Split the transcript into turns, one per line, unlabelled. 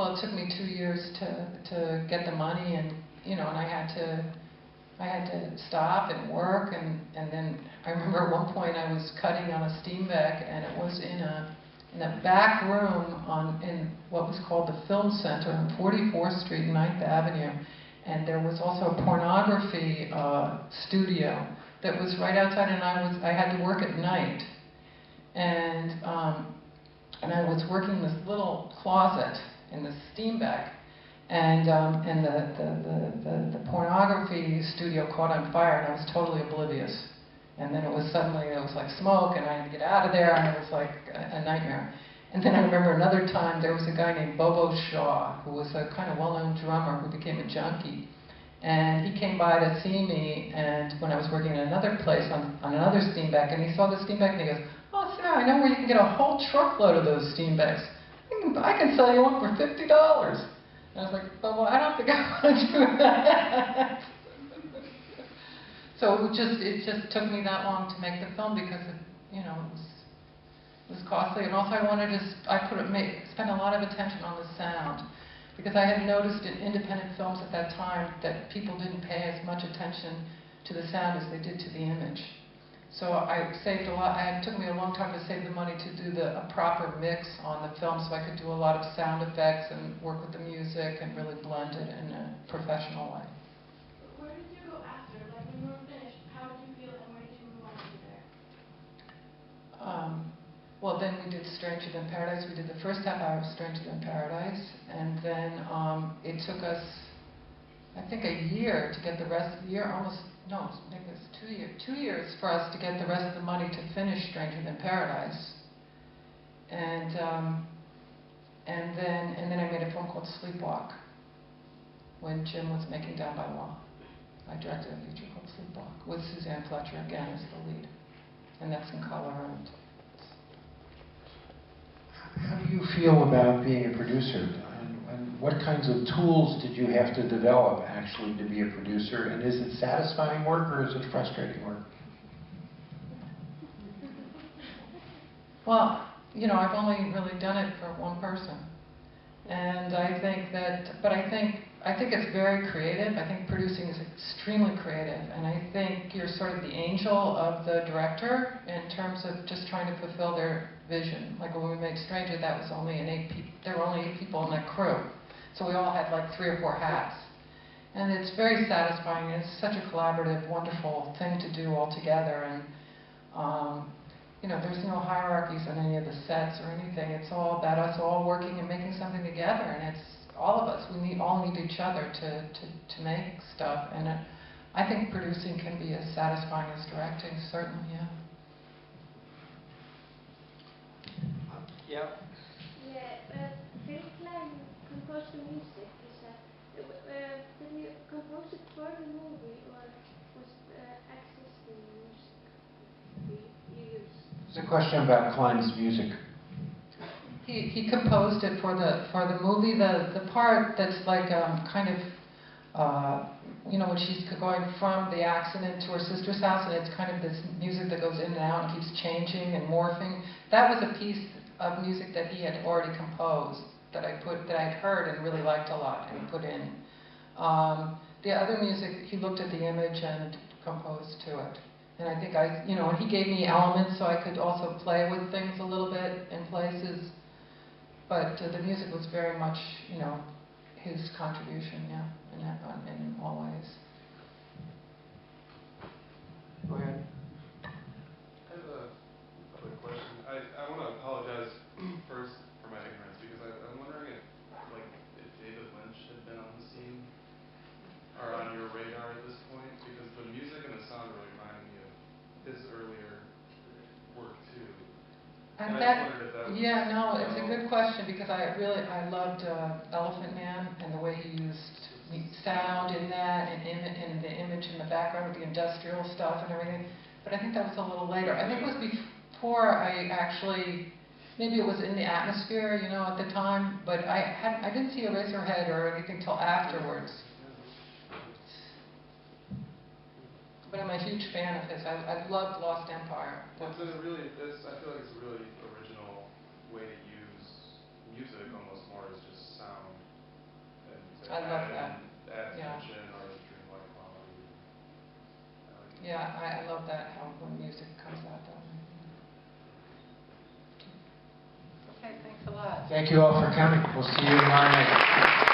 Well, it took me 2 years to get the money, and you know, and I had to stop and work, and then I remember at one point I was cutting on a Steenbeck, and it was in a back room in what was called the Film Center on 44th Street and 9th Avenue, and there was also a pornography studio that was right outside, and I had to work at night, and I was working in this little closet in the Steenbeck, and the pornography studio caught on fire, and I was totally oblivious. And then it was like smoke, and I had to get out of there, and it was like a nightmare. And then I remember another time there was a guy named Bobo Shaw, who was a kind of well-known drummer who became a junkie. And he came by to see me, and when I was working at another place on another Steenbeck, and he saw the Steenbeck, and he goes, "Oh, Sarah, I know where you can get a whole truckload of those Steenbecks. I can sell you one for $50. And I was like, "Well, I don't think I want to do that." So it just took me that long to make the film because it was costly, and also I spent a lot of attention on the sound, because I had noticed in independent films at that time that people didn't pay as much attention to the sound as they did to the image. So I saved a lot. It took me a long time to save the money to do a proper mix on the film, so I could do a lot of sound effects and work with the music and really blend it in a professional way.
Where did you go after? Like when you were finished, how did you feel, and where did you move on from there?
Well, then we did Stranger Than Paradise. We did the first half hour of Stranger Than Paradise, and then it took us, I think, a year to get the rest of the year, maybe it was 2 years. 2 years for us to get the rest of the money to finish Stranger Than Paradise. And then I made a film called Sleepwalk when Jim was making Down by Law. I directed a feature called Sleepwalk with Suzanne Fletcher again as the lead, and that's in color. And
how do you feel about being a producer? And what kinds of tools did you have to develop actually to be a producer? And is it satisfying work or is it frustrating work?
Well, I've only really done it for one person. And I think it's very creative. I think producing is extremely creative. And I think you're sort of the angel of the director in terms of just trying to fulfill their vision. Like when we made Stranger, there were only 8 people in that crew. So we all had like 3 or 4 hats. And it's very satisfying. It's such a collaborative, wonderful thing to do all together. And there's no hierarchies on any of the sets or anything. It's all about us all working and making something together. And it's all of us. We all need each other to make stuff. And I think producing can be as satisfying as directing, certainly, yeah.
Yeah.
Yeah, Phil Klein composed the music. Did he compose it for the movie, or was existing music you used?
It's a question about Klein's music.
He composed it for the movie. The part that's like kind of when she's going from the accident to her sister's house, and it's kind of this music that goes in and out and keeps changing and morphing. That was a piece of music that he had already composed that I had heard and really liked a lot and put in. The other music, he looked at the image and composed to it. And I think and he gave me elements so I could also play with things a little bit in places. But the music was very much, his contribution, yeah, in all ways.
Go ahead.
I have a quick question. I want to apologize first for my ignorance, because I'm wondering if David Lynch had been on the scene or on your radar at this point, because the music and the sound really reminded me of his earlier work too.
And
I just wondered if that was...
Yeah, no, it's a good question, because I loved Elephant Man and the way he used sound in that and the image in the background with the industrial stuff and everything. But I think that was a little later. I think it was before I actually, maybe it was in the atmosphere, at the time, but I didn't see Eraserhead or anything till afterwards. But I'm a huge fan of his. I loved Lost Empire.
I feel like it's a really original way to use music almost more as just sound. And to
I love that.
add
Yeah.
tension or dreamlike quality.
Yeah, I love that, how when music comes out that way. Okay, thanks a lot.
Thank you all for coming. We'll see you tomorrow night.